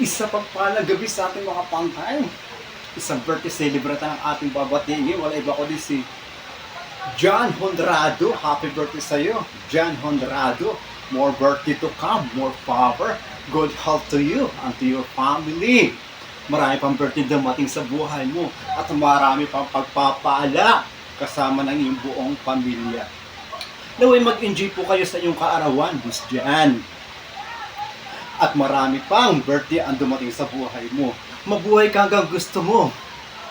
Isa pang palang gabi sa ating mga pangkay. Isang birthday celebrate ang ating babatingin. Wala iba ko din si John Honrado. Happy birthday sa iyo, John Honrado. More birthday to come, more power, good health to you and to your family. Marami pang birthday dumating sa buhay mo at marami pang pagpapala kasama ng iyong buong pamilya. Naway mag-enjoy po kayo sa iyong kaarawan, Boss Jan. At marami pang birthday ang dumating sa buhay mo. Mabuhay ka hanggang gusto mo.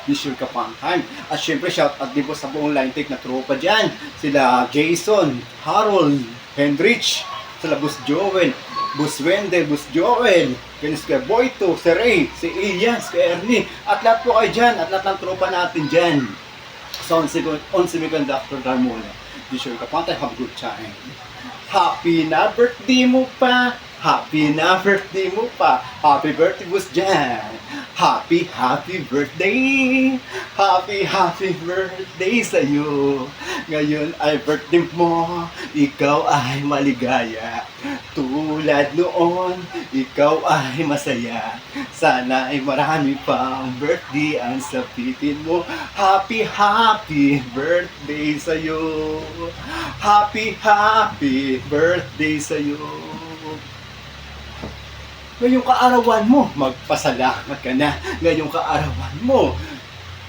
Be sure ka pang time. At syempre shout out din po sa buong line take na tropa dyan. Sila Jason, Harold, Hendrich, sila Boss Joel, Boss Wendell, Boss Joel, Ganis kay Boyto, si Ray, si Ian, si Ernie, at lahat po kayo dyan, at lahat ng tropa natin dyan. So, on Semiconductor Darmola. Be sure ka pang time, have a good time. Happy na birthday mo pa! Happy na birthday mo pa! Happy birthday, Boss Jan! Happy birthday! Happy birthday sa'yo! Ngayon ay birthday mo, ikaw ay maligaya. Tulad noon, ikaw ay masaya. Sana ay marami pang birthday ang sapitin mo. Happy birthday sa'yo! Happy birthday sa'yo! Ngayong kaarawan mo, magpasalamat ka na. Ngayong kaarawan mo,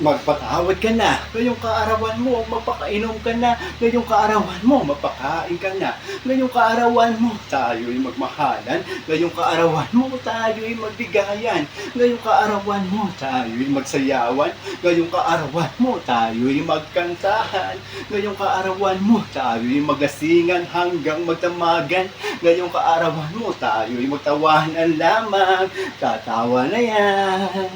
magpatawad ka na. Ngayong kaarawan mo, magpakainom ka na. Ngayong kaarawan mo, magpakain ka na. Ngayong kaarawan mo, tayo'y magmahalan. Ngayong kaarawan mo, tayo'y magbigayan. Ngayong kaarawan mo, tayo'y magsayawan. Ngayong kaarawan mo, tayo'y magkantahan. Ngayong kaarawan mo, tayo'y maglasingan hanggang magtamagan. Ngayong kaarawan mo, tayo'y magtawanan lamang. Tatawa na yan.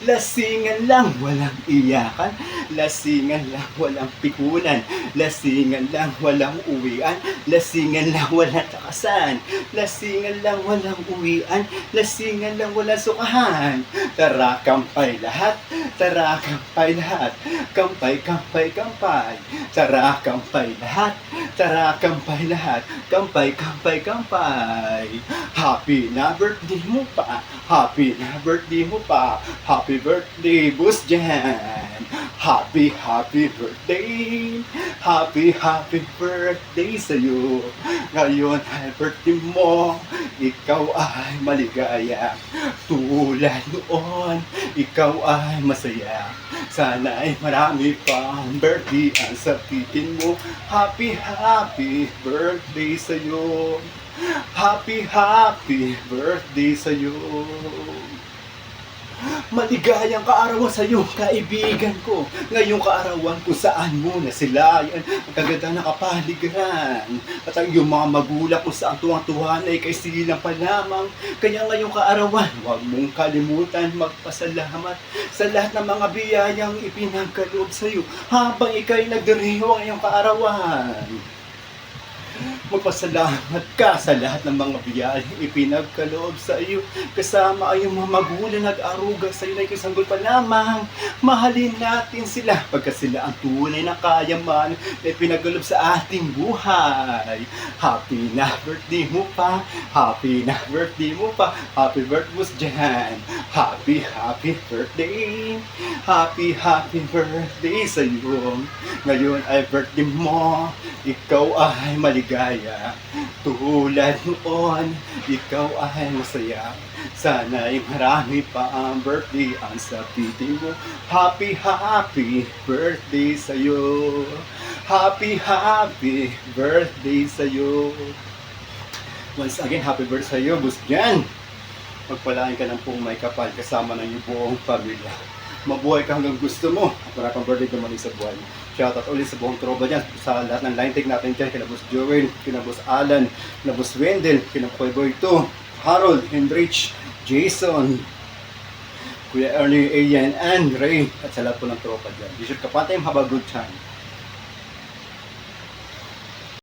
Lasingan lang, walang iyakan. Lasingan lang, walang pikunan. Lasingan lang, walang uwian. Lasingan lang, walang takasan. Lasingan lang, walang uwian. Lasingan lang, walang sukahan. Tara, kampay lahat. Tara, kampay lahat. Kampay, kampay, kampay. Tara, kampay lahat. Tara, kampay lahat. Kampay, kampay, kampay. Happy na birthday mo pa. Happy na birthday mo pa. Happy birthday, Boss Jan! Happy birthday! Happy birthday sa'yo! Ngayon ay birthday mo, ikaw ay maligaya. Tulad noon, ikaw ay masaya. Sana ay marami pang birthday ang sapitin mo. Happy birthday sa'yo! Happy birthday sa'yo! Maligayang kaarawan sa iyo, kaibigan ko. Ngayong kaarawan kung saan mo na sila yan, ang kaganda na kapaligiran. At ang iyong mga magulang kung saan tuwang-tuwa na ikay silang pa lamang. Kaya ngayong kaarawan, huwag mong kalimutan magpasalamat sa lahat ng mga biyayang ipinagkaloob sa iyo habang ikay nagdiriwang ngayong kaarawan. Magpasalamat ka sa lahat ng mga biyayang ipinagkaloob sa iyo. Kasama ay mga magulang nag-aruga sa iyo na ikasanggol pa lamang. Mahalin natin sila pagka sila ang tunay na kayaman na ipinagkaloob sa ating buhay. Happy na birthday mo pa. Happy na birthday mo pa. Happy birthday, Boss Jan. Happy birthday. Happy birthday sa iyo. Ngayon ay birthday mo. Ikaw ay maligaya. Tulad noon, ikaw ay masaya. Sana ay marami pa ang birthday ang sapitin mo. Happy birthday sa'yo. Happy birthday sa'yo. Once again, happy birthday sa'yo, Boss Jan. Magpalain ka ng pong may kapal kasama ng iyong buong pamilya. Mabuhay ka hanggang gusto mo at marami pang birthday dumating sa buhay mo. Shoutout ulit sa buong tropa dyan, sa lahat ng line take natin dyan, kina Boss Joel, kina Boss Alan, kina Boss Wendell, kina Kuya Boyto, Harold, Hendrich, Jason, Kuya Ernie, Ian, and Ray, at sa lahat po ng tropa dyan. Be sure ka pa time, have a good time.